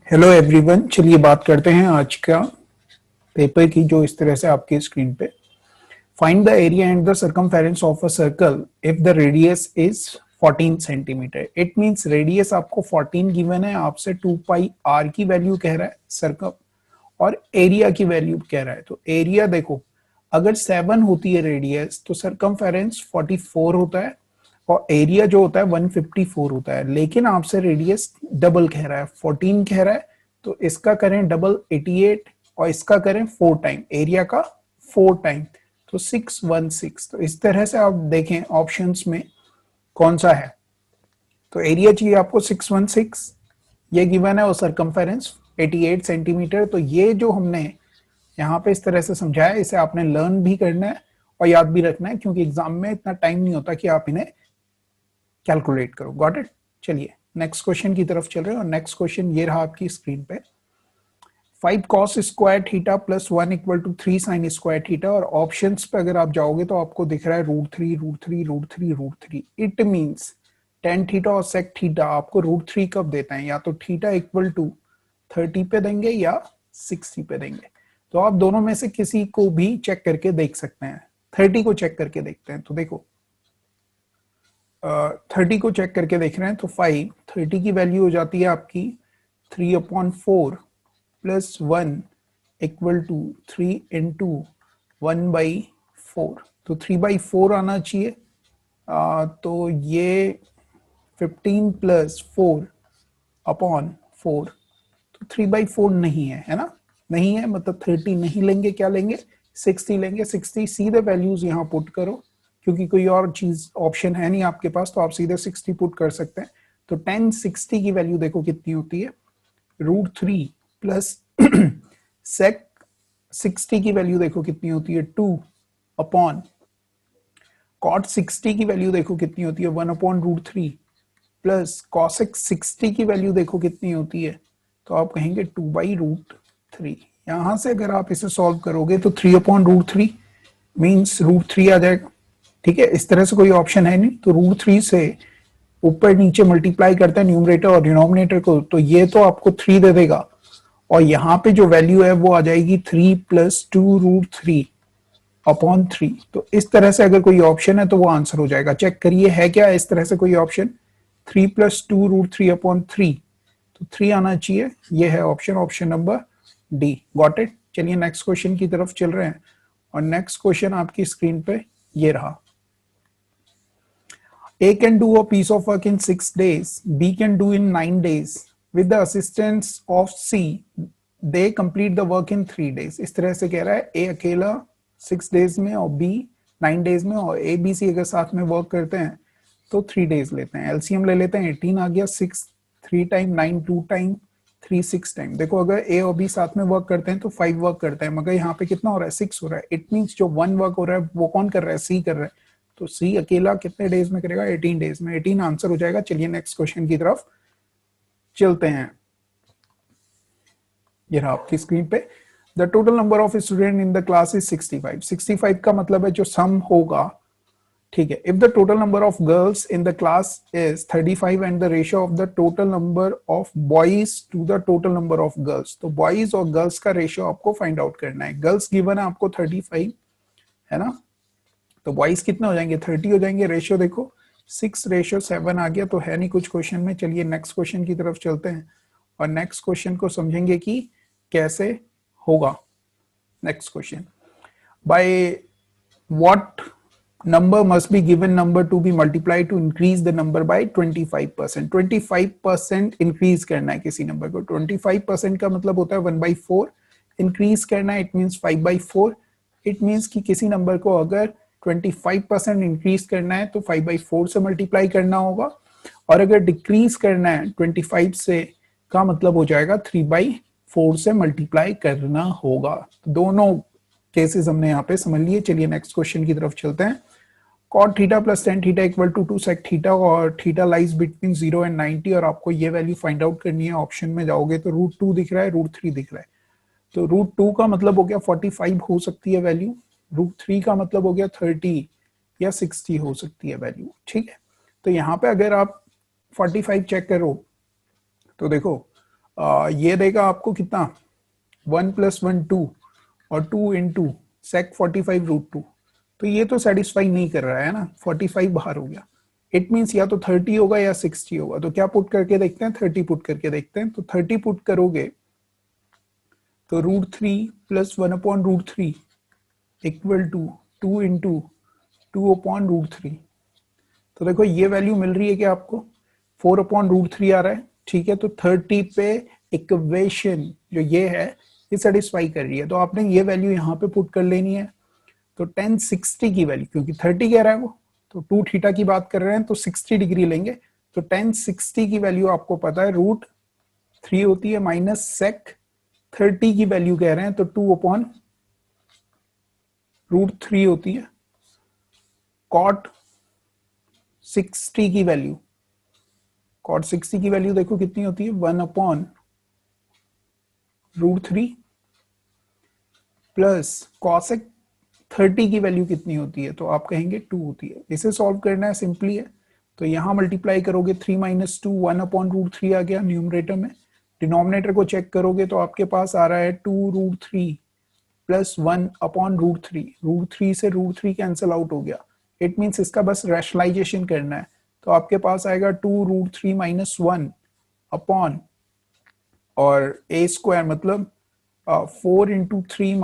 Hello everyone, चलिए बात करते हैं आज का पेपर की, जो इस तरह से आपकी स्क्रीन पे। Find the area and the circumference of a circle if the radius is 14 centimetre. It means radius आपको 14 गिवन है, आपसे 2 पाई आर की वैल्यू कह रहा है सर्कल, और एरिया की वैल्यू कह रहा है। तो एरिया देखो, अगर 7 होती है रेडियस तो सर्कमफेरेंस 44 होता है और एरिया जो होता है 154 होता है। लेकिन आपसे रेडियस डबल कह रहा है, 14 कह रहा है, तो इसका करें डबल 88 और इसका करें 4 टाइम, एरिया का 4 टाइम, तो 616। तो इस तरह से आप देखें ऑप्शंस में कौन सा है। तो एरिया चाहिए आपको 616, ये गिवन है, और सरकमफेरेंस 88 सेंटीमीटर। तो ये जो हमने यहाँ पे इस तरह से समझाया, इसे आपने लर्न भी करना है और याद भी रखना है, क्योंकि एग्जाम में इतना टाइम नहीं होता कि आप इन्हें कैलकुलेट करो। Got it. चलिए नेक्स्ट क्वेश्चन की तरफ चल रहे हैं, और नेक्स्ट क्वेश्चन ये रहा आपकी स्क्रीन पे। 5 cos square theta plus 1 equal to 3 sine square theta. और ऑप्शंस पे अगर आप जाओगे तो आपको दिख रहा है √3 √3 √3 √3। इट मींस tan थीटा और sec थीटा आपको √3 कब देता है, या तो थीटा इक्वल टू 30 पे देंगे या 60 पे देंगे। तो आप दोनों में से किसी को भी चेक करके देख सकते हैं। 30 को चेक करके देखते हैं। तो देखो 30 को चेक करके देख रहे हैं, तो 30 की वैल्यू हो जाती है आपकी 3/4 प्लस 1 इक्वल टू 3 इंटू 1/4। तो 3/4 आना चाहिए। तो ये 15 प्लस 4 अपॉन 4, तो 3/4 नहीं है ना, नहीं है, मतलब 30 नहीं लेंगे, क्या लेंगे, 60 लेंगे। 60 सीधे वैल्यूज यहाँ पुट करो, क्योंकि कोई और चीज ऑप्शन है नहीं आपके पास, तो आप सीधे 60 पुट कर सकते हैं। तो 10 60 की वैल्यू देखो कितनी होती है, √3 प्लस सेक 60 की वैल्यू देखो कितनी होती है, 2 अपॉन कॉट 60 की वैल्यू देखो कितनी होती है, 1/√3 प्लस कॉसेक 60 की वैल्यू देखो कितनी होती है, तो आप कहेंगे 2/√3। यहां से अगर आप इसे सॉल्व करोगे तो 3/√3 मीन्स √3 आ जाएगा। ठीक है, इस तरह से कोई ऑप्शन है नहीं, तो √3 से ऊपर नीचे मल्टीप्लाई करते हैं न्यूमरेटर और डिनोमिनेटर को, तो ये तो आपको 3 दे देगा, और यहाँ पे जो वैल्यू है वो आ जाएगी 3 प्लस 2√3 अपॉन 3। तो इस तरह से अगर कोई ऑप्शन है तो वो आंसर हो जाएगा। चेक करिए है क्या इस तरह से कोई ऑप्शन, 3 प्लस 2√3 अपॉन 3, तो 3 आना चाहिए। ये है option, option number D. Got it. चलिए नेक्स्ट क्वेश्चन की तरफ चल रहे हैं, और नेक्स्ट क्वेश्चन आपकी स्क्रीन पे ये रहा। A can do a piece of work in 6 days, B can do in 9 days. With the assistance of C, they complete the work in 3 days. इस तरह से कह रहा है A अकेला 6 days में और B 9 days में, और A B C अगर साथ में वर्क करते हैं तो 3 days लेते हैं। एलसीएम ले लेते हैं, 18 आ गया, 6 3 टाइम, 9 2 टाइम, 3 6 टाइम। देखो अगर A और B साथ में वर्क करते हैं तो 5 वर्क करते हैं, मगर यहाँ पे कितना हो रहा है, 6 हो रहा है। इट मीन्स जो 1 वर्क हो रहा है वो कौन कर रहा है, C कर रहा है। तो सी अकेला कितने डेज में करेगा, 18 डेज में। 18 आंसर हो जाएगा। चलिए नेक्स्ट क्वेश्चन की तरफ चलते हैं। ये रहा आपकी स्क्रीन पे। The total number of student in the class is 65। 65 का मतलब है जो सम होगा, ठीक है। If the total number of girls in the class is 35 and the ratio of the total number of boys to the total number of girls, तो boys और girls का रेशियो आपको फाइंड आउट करना है। गर्ल्स गिवन है आपको 35, है ना, तो बॉयज कितने हो जाएंगे, 30 हो जाएंगे। रेशियो देखो 6:7 आ गया, तो है नहीं कुछ क्वेश्चन में। चलिए नेक्स्ट क्वेश्चन की तरफ चलते हैं, और नेक्स्ट क्वेश्चन को समझेंगे कि कैसे होगा। Next question, by what number must be given number to be multiplied to increase the number by 25%। 25% increase करना है किसी नंबर को। 25% का मतलब होता है 1/4, इंक्रीज करना है, इट मीन्स 5/4। इट मीन्स कि किसी नंबर को अगर 25% इंक्रीज करना है तो 5/4 से मल्टीप्लाई करना होगा, और अगर डिक्रीज करना है 25 से का मतलब हो जाएगा 3/4 से मल्टीप्लाई करना होगा। दोनों केसेस हमने यहाँ पे समझ लिए। चलिए नेक्स्ट क्वेश्चन की तरफ चलते हैं। cot theta plus tan theta equal to 2 sec theta, और थीटा लाइज बिटवीन 0 एंड 90, और आपको ये वैल्यू फाइंड आउट करनी है। ऑप्शन में जाओगे तो √2 दिख रहा है, √3 दिख रहा है। तो √2 का मतलब हो गया 45 हो सकती है वैल्यू, √3 का मतलब हो गया 30 या 60 हो सकती है वैल्यू। ठीक है, तो यहाँ पे अगर आप 45 चेक करो तो देखो ये देगा आपको कितना, 1+1 2 और 2 × sec 45√2। तो ये तो सेटिस्फाई नहीं कर रहा है ना, 45 बाहर हो गया। इट मीन्स या तो 30 होगा या 60 होगा। तो क्या पुट करके देखते हैं, 30 पुट करके देखते हैं। तो 30 पुट करोगे तो √3 + 1/√3 इक्वल टू 2 × 2/√3। तो देखो ये वैल्यू मिल रही है कि आपको 4/√3 आ रहा है, ठीक है। तो 30 पे इक्वेशन जो ये है ये सेटिस्फाई कर रही है, तो आपने ये वैल्यू यहाँ पे पुट कर लेनी है। तो tan 60 की वैल्यू, क्योंकि 30 कह रहा है वो, तो 2 थीटा की बात कर रहे हैं तो 60 डिग्री लेंगे। तो tan 60 की वैल्यू आपको पता है √3 होती है, माइनस sec 30 की वैल्यू कह रहे हैं तो 2/√3 होती है। cot 60 की वैल्यू, cot 60 की वैल्यू देखो कितनी होती है, 1/√3 प्लस cosec 30 की वैल्यू कितनी होती है, तो आप कहेंगे 2 होती है। इसे सॉल्व करना है, सिंपली है। तो यहां मल्टीप्लाई करोगे 3 - 2 1/√3 आ गया न्यूमरेटर में। डिनोमिनेटर को चेक करोगे तो आपके पास आ रहा है 2√3 प्लस 1/√3। √3 से √3 कैंसिल आउट हो गया। इट मीन्स इसका बस रैशनलाइजेशन करना है। तो आपके पास आएगा 2√3 - 1 अपॉन और a² मतलब 4 × 3 -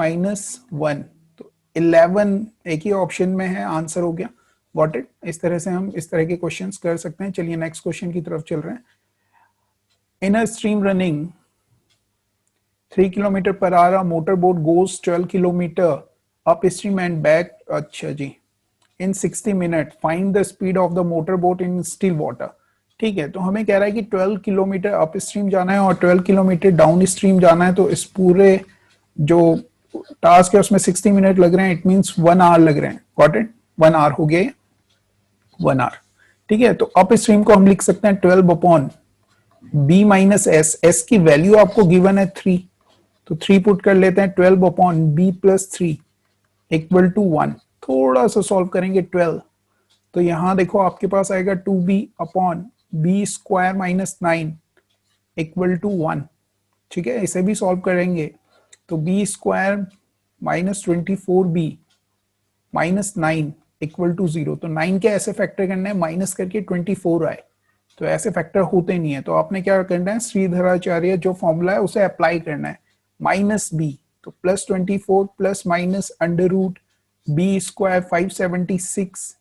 1, तो 11 एक ही ऑप्शन में है, आंसर हो गया। Got it. इस तरह से हम इस तरह के क्वेश्चंस कर सकते हैं। चलिए नेक्स्ट क्वेश्चन की तरफ चल रहे हैं। In a stream running 3 km/h motor boat goes 12 kilometre upstream and back, अच्छा जी, in 60 minute, find the speed of the motor boat in still water. ठीक है, तो हमें कह रहा है कि 12 किलोमीटर अप स्ट्रीम जाना है और 12 किलोमीटर डाउन स्ट्रीम जाना है। तो इस पूरे जो टास्क है उसमें 60 मिनट लग रहे हैं, इट मींस 1 आवर लग रहे हैं। गॉट इट, 1 आवर हो गए, 1 आवर। ठीक है, तो अप स्ट्रीम को हम लिख सकते हैं 12/b - s। s की वैल्यू आपको गिवन है 3, तो 3 पुट कर लेते हैं। 12/b + 3 equal to 1। थोड़ा सा सॉल्व करेंगे 12, तो यहां देखो आपके पास आएगा 2b/b² - 9 इक्वल टू 1। ठीक है, इसे भी सॉल्व करेंगे तो b² - 24b - 9 इक्वल टू 0। तो 9 के ऐसे फैक्टर करना है माइनस करके 24 आए, तो ऐसे फैक्टर होते नहीं है। तो आपने क्या करना है, श्रीधराचार्य जो फॉर्मूला है उसे अप्लाई करना है, -b, तो +24 plus minus √b² 576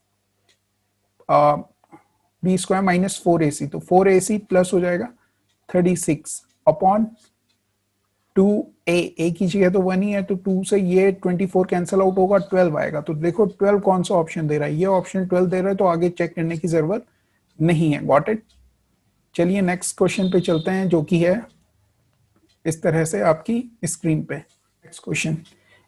b² - 4ac, तो 4ac प्लस हो जाएगा 36 अपॉन 2a, a की जगह तो 1 ही है, तो 2 से ये 24 कैंसिल आउट होगा, 12 आएगा। तो देखो 12 कौन सा ऑप्शन दे रहा है, ये ऑप्शन 12 दे रहा है, तो आगे चेक करने की जरूरत नहीं है। Got it. चलिए नेक्स्ट क्वेश्चन पे चलते हैं, जो कि है इस तरह से आपकी स्क्रीन पे। Next question,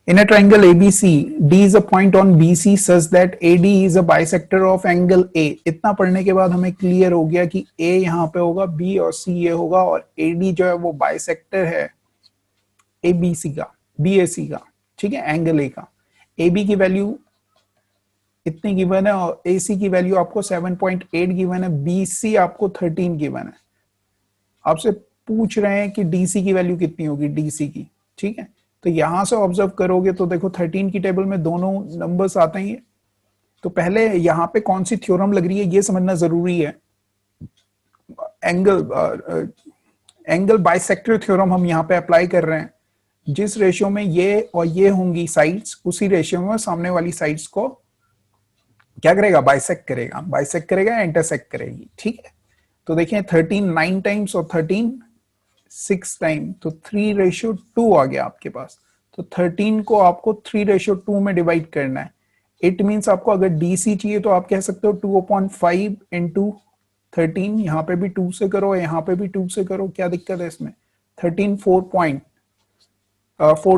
in a triangle ABC, D is a point on BC such that AD is a bisector of angle A। इतना पढ़ने के बाद हमें क्लियर हो गया कि A यहाँ पे होगा, B और C ये होगा, और AD जो है वो बाइसेक्टर है ABC का, BAC का। ठीक है, एंगल A का। AB की वैल्यू इतनी गिवन है और AC की वैल्यू आपको 7.8 गिवन है, BC आपको 13 गिवन है। आपसे पूछ रहे हैं कि DC की वैल्यू कितनी होगी, DC की। ठीक है, तो यहां से ऑब्जर्व करोगे तो देखो 13 की टेबल में दोनों नंबर्स आते हैं। तो पहले यहाँ पे कौन सी थ्योरम लग रही है ये समझना जरूरी है। एंगल बाइसेक्टर थ्योरम हम यहाँ पे अप्लाई कर रहे हैं। जिस रेशियो में ये और ये होंगी साइड्स, उसी रेशियो में सामने वाली साइड्स को क्या करेगा, बाइसेक्ट करेगा। बाइसेक्ट करेगा या इंटरसेक्ट करेगी। ठीक है, तो देखिए 13 9 टाइम्स और 13 6 टाइम, तो 3:2 आ गया आपके पास। तो 13 को आपको 3:2 में डिवाइड करना है। इट मींस आपको अगर डीसी चाहिए तो आप कह सकते हो 2/5 × 13, यहाँ पे भी 2 से करो, यहाँ पे भी 2 से करो, क्या दिक्कत है इसमें। 13 4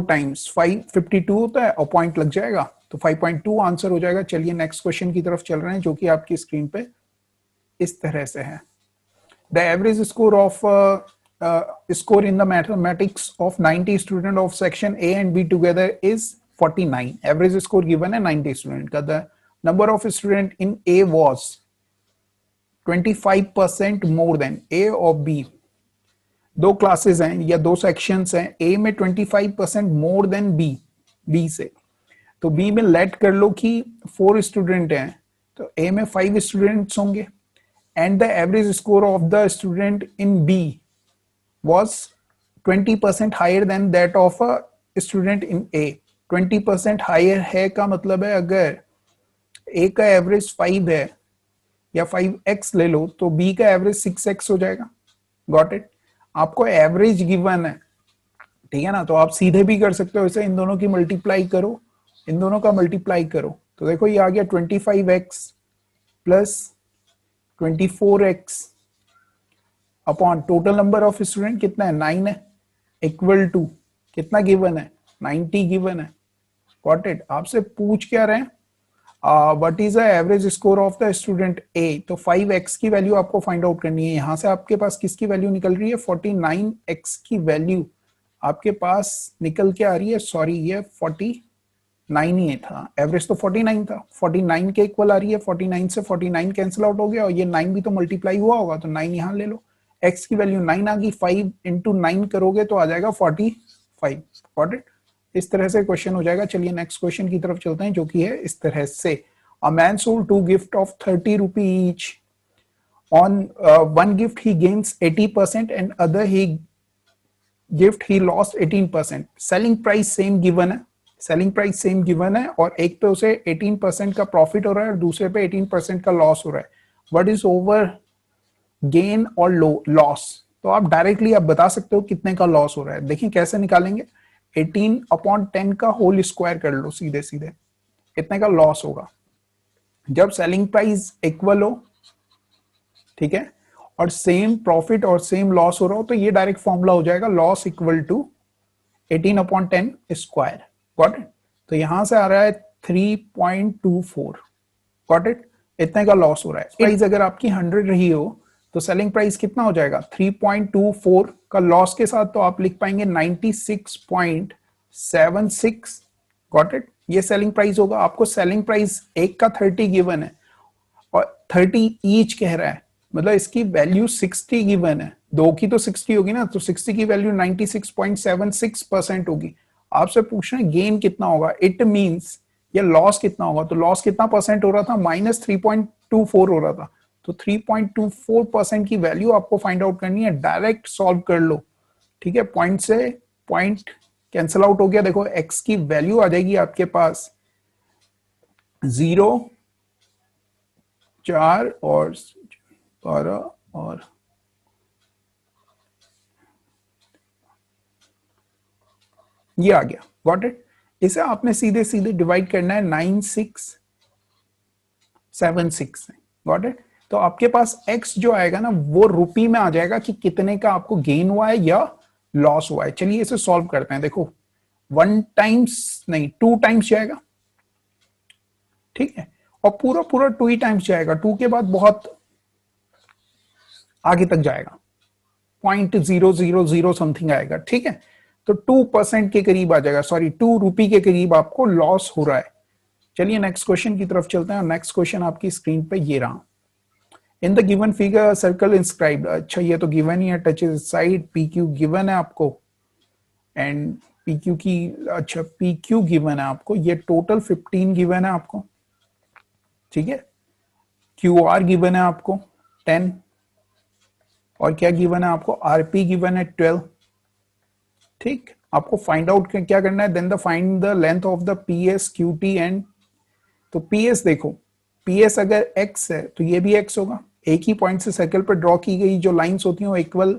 टाइम्स 552 होता है और पॉइंट लग जाएगा, तो 5.2 आंसर हो जाएगा। चलिए नेक्स्ट क्वेश्चन की तरफ चल रहे हैं, जो कि आपकी स्क्रीन पे इस तरह से है। The average score of score in the mathematics of 90 student of section A and B together is 49. Average score given है 90 student का। The number of student in A was 25% more than A or B. दो classes हैं या दो sections हैं, ए में 25% more than B, B से, तो बी में लेट कर लो कि 4 स्टूडेंट हैं, तो ए में 5 स्टूडेंट्स होंगे, and the average score of the student in B was 20% higher than that of a student in A. 20% higher है का मतलब है अगर ए का एवरेज 5 है या 5x ले लो तो बी का एवरेज 6x हो जाएगा। Got it? आपको एवरेज गिवन है, ठीक है ना, तो आप सीधे भी कर सकते हो, इसे इन दोनों की मल्टीप्लाई करो, इन दोनों का मल्टीप्लाई करो, तो देखो ये आ गया 25x plus 24x upon total number of student कितना है 9 है, इक्वल टू कितना गिवन है 90 गिवन है। Got it? आपसे पूछ क्या रहे हैं, what is the average score of the student A, तो 5x की वैल्यू आपको फाइंड आउट करनी है। यहां से आपके पास किसकी वैल्यू निकल रही है, 49x की वैल्यू आपके पास निकल के आ रही है, सॉरी ये 49 ही था, एवरेज तो 49 था, 49 के इक्वल आ रही है, 49 से 49 कैंसिल आउट हो गया और ये 9 भी तो मल्टीप्लाई हुआ होगा, तो 9 यहां ले लो, x की वैल्यू 9 आ गई, 5 इंटू 9 करोगे तो आ जाएगा 45। Got it? इस तरह से क्वेश्चन हो जाएगा। चलिए नेक्स्ट क्वेश्चन की तरफ चलते हैं जो कि है इस तरह से, a man sold 2 gift of 30 rupee each, on one gift he gains 80% and other he gift he lost 18%। Selling price same given है, सेलिंग प्राइस सेम गिवन है और एक पे उसे 18% का प्रॉफिट हो रहा है और दूसरे पे 18% का लॉस हो रहा है। व्हाट इज ओवर गेन और लॉस? तो आप डायरेक्टली आप बता सकते हो कितने का लॉस हो रहा है। देखिए कैसे निकालेंगे, 18/10 का होल स्क्वायर कर लो सीधे सीधे, कितने का लॉस होगा जब सेलिंग प्राइस इक्वल हो, ठीक है, और सेम प्रॉफिट और सेम लॉस हो रहा हो, तो ये डायरेक्ट फॉर्मूला हो जाएगा loss equal to 18/10 square. Got it? तो यहां से आ रहा है 3.24। Got it? इतने का लॉस हो रहा है। प्राइस अगर आपकी 100 रही हो तो सेलिंग प्राइस कितना हो जाएगा 3.24 का लॉस के साथ, तो आप लिख पाएंगे 96.76। Got it? ये सेलिंग प्राइस होगा। आपको सेलिंग प्राइस एक का 30 गिवन है और 30 ईच कह रहा है, मतलब इसकी वैल्यू 60 गिवन है, दो की तो 60 होगी ना, तो 60 की वैल्यू 96.76% होगी। आपसे पूछ रहे हैं गेन कितना होगा, इट मींस ये लॉस कितना होगा, तो लॉस कितना परसेंट हो रहा था, -3.24 हो रहा था, तो 3.24% की वैल्यू आपको फाइंड आउट करनी है। डायरेक्ट सॉल्व कर लो, ठीक है, पॉइंट से पॉइंट कैंसिल आउट हो गया। देखो x की वैल्यू आ जाएगी आपके पास 0, 4 और 12 और ये आ गया। Got it? इसे आपने सीधे सीधे डिवाइड करना है 9676 से। Got it? तो आपके पास x जो आएगा ना वो रुपी में आ जाएगा कि कितने का आपको गेन हुआ है या लॉस हुआ है। चलिए इसे सॉल्व करते हैं। देखो 1 टाइम्स नहीं 2 टाइम्स जाएगा, ठीक है, और पूरा पूरा 2 ही टाइम्स जाएगा, 2 के बाद बहुत आगे तक जाएगा, 0.000 समथिंग आएगा, ठीक है, तो 2% के करीब आ जाएगा, सॉरी 2 रुपी के करीब आपको लॉस हो रहा है। चलिए नेक्स्ट क्वेश्चन की तरफ चलते हैं। नेक्स्ट क्वेश्चन आपकी स्क्रीन पे ये रहा, in the given figure circle inscribed. अच्छा ये तो गिवन ही है, touch side P Q given है आपको, एंड पी क्यू की, अच्छा पी क्यू गिवन है आपको, ये टोटल 15 गिवन है आपको, ठीक है, क्यू आर गिवन है आपको 10, और क्या गिवन है आपको, आरपी गिवन है 12, ठीक। आपको फाइंड आउट क्या करना है, then the find the length of the P S Q T and, तो पी एस देखो, पी एस अगर एक्स है तो ये भी एक्स होगा, एक ही पॉइंट से सर्कल पर ड्रॉ की गई जो लाइंस होती हैं वो इक्वल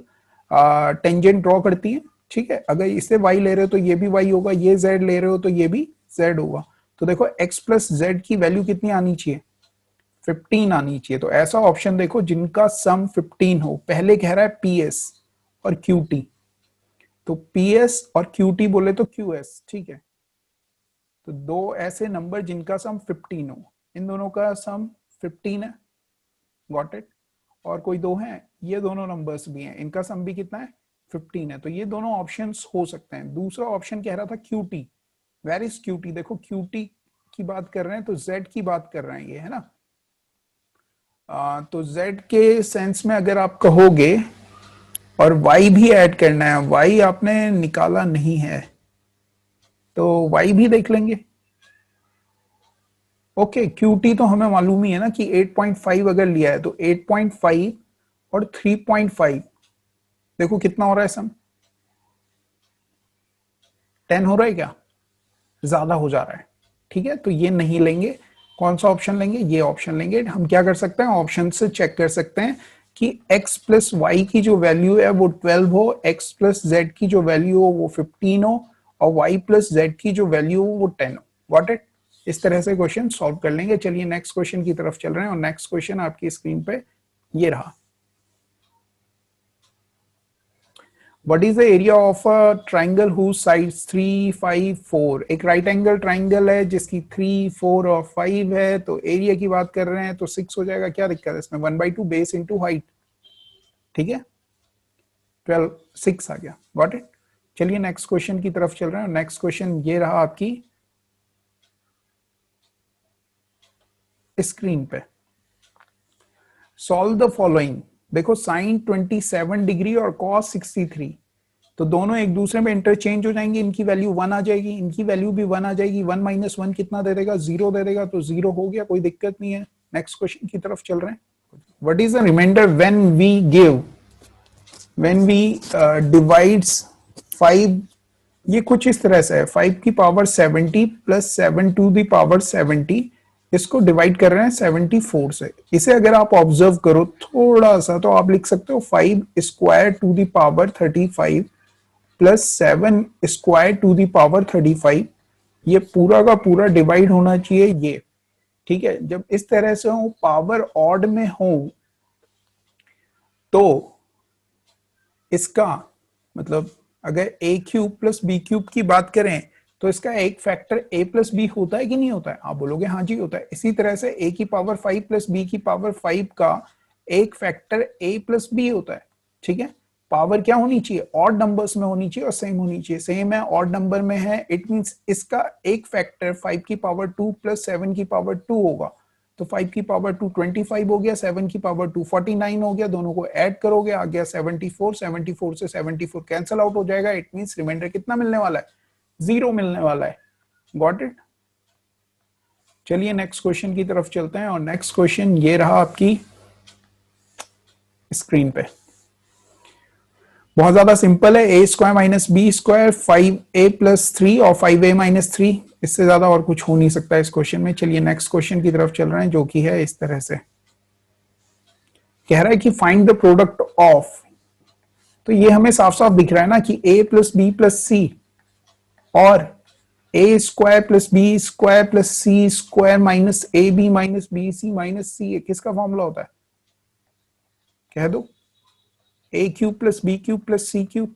टेंजेंट ड्रॉ करती हैं, ठीक है। अगर इसे y ले रहे हो तो ये भी y होगा, ये z ले रहे हो तो ये भी z होगा। तो देखो x प्लस z की वैल्यू कितनी आनी चाहिए, 15 आनी चाहिए। तो ऐसा ऑप्शन देखो जिनका सम 15 हो। पहले कह रहा है पी एस और क्यू टी, तो पी एस और क्यू टी बोले तो क्यू एस, ठीक है। तो दो ऐसे नंबर जिनका सम 15 हो, इन दोनों का सम 15 है, गॉट इट। और कोई दो हैं, ये दोनों नंबर्स भी हैं, इनका सम भी कितना है 15 है, तो ये दोनों ऑप्शंस हो सकते हैं। दूसरा ऑप्शन कह रहा था Q T, where is Q T, देखो क्यू टी की बात कर रहे हैं तो जेड की बात कर रहे हैं ये, है ना। तो जेड के सेंस में अगर आप कहोगे और y भी ऐड करना है, y आपने निकाला नहीं है तो y भी देख लेंगे। ओके, QT तो हमें मालूम ही है ना कि 8.5 अगर लिया है तो 8.5 और 3.5 देखो कितना हो रहा है सम, 10 हो रहा है क्या, ज्यादा हो जा रहा है। ठीक है, तो ये नहीं लेंगे। कौन सा ऑप्शन लेंगे, ये ऑप्शन लेंगे। हम क्या कर सकते हैं, ऑप्शन से चेक कर सकते हैं कि x प्लस वाई की जो वैल्यू है वो 12 हो, x प्लस जेड की जो वैल्यू हो वो 15 हो, और y प्लस जेड की जो वैल्यू हो वो 10 हो। व्हाट इट, इस तरह से क्वेश्चन सॉल्व कर लेंगे। चलिए नेक्स्ट क्वेश्चन की तरफ चल रहे हैं, और नेक्स्ट क्वेश्चन आपकी स्क्रीन पे ये रहा। What is the area of a triangle whose sides 3, 5, 4? एक राइट एंगल ट्राइंगल है जिसकी 3, 4 और 5 है, तो एरिया की बात कर रहे हैं तो 6 हो जाएगा। क्या दिक्कत है इसमें, 1/2 बेस इंटू हाइट। ठीक है, 12, 6 आ गया। Got it. चलिए नेक्स्ट क्वेश्चन की तरफ चल रहे हैं। नेक्स्ट क्वेश्चन ये रहा आपकी स्क्रीन पे। Solve the following. देखो साइन 27 डिग्री और कॉस 63, तो दोनों एक दूसरे में इंटरचेंज हो जाएंगे, इनकी वैल्यू 1 आ जाएगी, इनकी वैल्यू भी 1 आ जाएगी। 1 माइनस 1 कितना दे देगा, 0 दे देगा, तो 0 हो गया, कोई दिक्कत नहीं है। नेक्स्ट क्वेश्चन की तरफ चल रहे हैं। What is the reminder when we divides 5? ये कुछ इस तरह से है, 5 की power 70 plus 7 to the power 70, इसको डिवाइड कर रहे हैं 74 से। इसे अगर आप ऑब्जर्व करो थोड़ा सा तो आप लिख सकते हो 5 square to the power 35 plus 7 square to the power 35। ये पूरा का पूरा डिवाइड होना चाहिए ये। ठीक है, जब इस तरह से हो, पावर ऑड में हो, तो इसका मतलब अगर a cube plus B cube की बात करें तो इसका एक फैक्टर a प्लस बी होता है कि नहीं होता है, आप बोलोगे हाँ जी होता है। इसी तरह से a की पावर 5 प्लस बी की पावर 5 का एक फैक्टर a प्लस बी होता है। ठीक है, पावर क्या होनी चाहिए, ऑड नंबर्स में होनी चाहिए और सेम होनी चाहिए। सेम है, ऑड नंबर में है, इट मींस इसका एक फैक्टर 5 की पावर 2 प्लस 7 की पावर 2 होगा। तो 5 की पावर 2 25 हो गया, 7 की पावर 2 49 हो गया, दोनों को ऐड करोगे आ गया 74। 74 से 74 कैंसिल आउट हो जाएगा, इट मींस रिमाइंडर कितना मिलने वाला है, 0 मिलने वाला है। Got it. चलिए नेक्स्ट क्वेश्चन की तरफ चलते हैं, और नेक्स्ट क्वेश्चन ये रहा आपकी स्क्रीन पे। बहुत ज्यादा सिंपल है, A square minus B square 5a plus 3 और 5a माइनस 3, इससे ज्यादा और कुछ हो नहीं सकता इस क्वेश्चन में। चलिए नेक्स्ट क्वेश्चन की तरफ चल रहे हैं, जो कि है इस तरह से। कह रहा है कि फाइंड द प्रोडक्ट ऑफ, तो ये हमें साफ साफ दिख रहा है ना कि a plus B plus C और A square plus B square plus C square minus A B minus B C minus C, किसका फॉर्मूला होता है, कह दो। A cube plus B cube plus C cube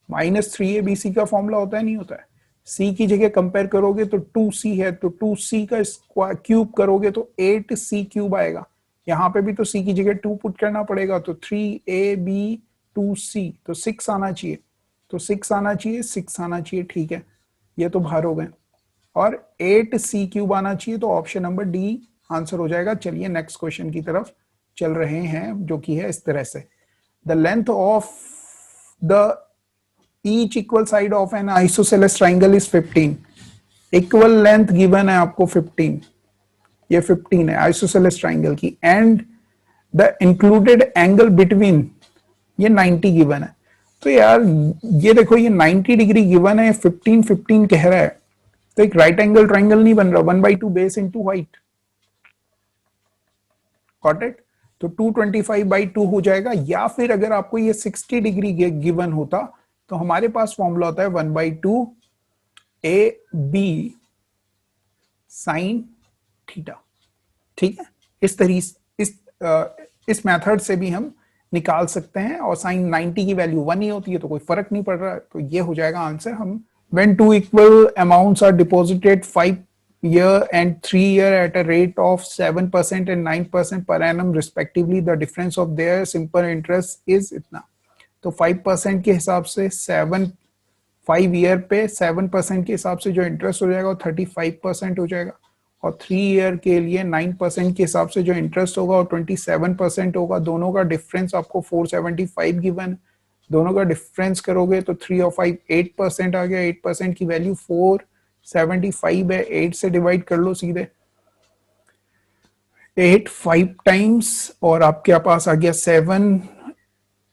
minus 3abc का formula होता है, नहीं होता है। c की जगह कंपेयर करोगे तो 2c है, तो 2c का क्यूब करोगे तो 8c क्यूब आएगा। यहाँ पे भी तो c की जगह 2 पुट करना पड़ेगा, तो 3ab 2c, तो 6 आना चाहिए, तो 6 आना चाहिए, 6 आना चाहिए। ठीक है, ये तो बाहर हो गए, और 8c क्यूब आना चाहिए, तो ऑप्शन नंबर डी आंसर हो जाएगा। चलिए नेक्स्ट क्वेश्चन की तरफ चल रहे हैं, जो कि है इस तरह से। The length of the each equal side of an isosceles triangle is 15। Equal length given है आपको 15, ये 15 है आइसोसेलेस ट्राइंगल की, and the included angle between ये 90 गिवन है। तो यार ये देखो ये 90 डिग्री गिवन है, 15 15 कह रहा है, तो एक राइट एंगल ट्राइंगल नहीं बन रहा, 1/2 base into height. Got it. तो 225/2 हो जाएगा, या फिर अगर आपको ये 60 डिग्री गिवन होता तो हमारे पास फॉर्मूला होता है 1/2 ए बी साइन थीटा। ठीक है, इस तरीके इस मेथड से भी हम निकाल सकते हैं, और साइन 90 की वैल्यू 1 ही होती है तो कोई फर्क नहीं पड़ रहा है, तो ये हो जाएगा आंसर। हम when two equal amounts are deposited 5 year and 3 year at a rate of 7% and 9% per annum respectively, the difference of their simple interest is इतना। तो 5% के हिसाब से 5 ईयर पे 7% के हिसाब से जो इंटरेस्ट हो जाएगा वो 35% हो जाएगा, और 3 ईयर के लिए 9% के हिसाब से जो इंटरेस्ट होगा वो 27% होगा। दोनों का डिफरेंस आपको 475 गिवन, दोनों का डिफरेंस करोगे तो 3 और 5 8% आ गया। 8% की वैल्यू 475 है, 8 से डिवाइड कर लो सीधे, 8 5 टाइम्स और आपके पास आ गया 7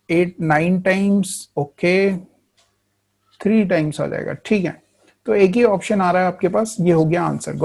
8 9 टाइम्स, ओके 3 टाइम्स आ जाएगा। ठीक है, तो एक ही ऑप्शन आ रहा है आपके पास, ये हो गया आंसर।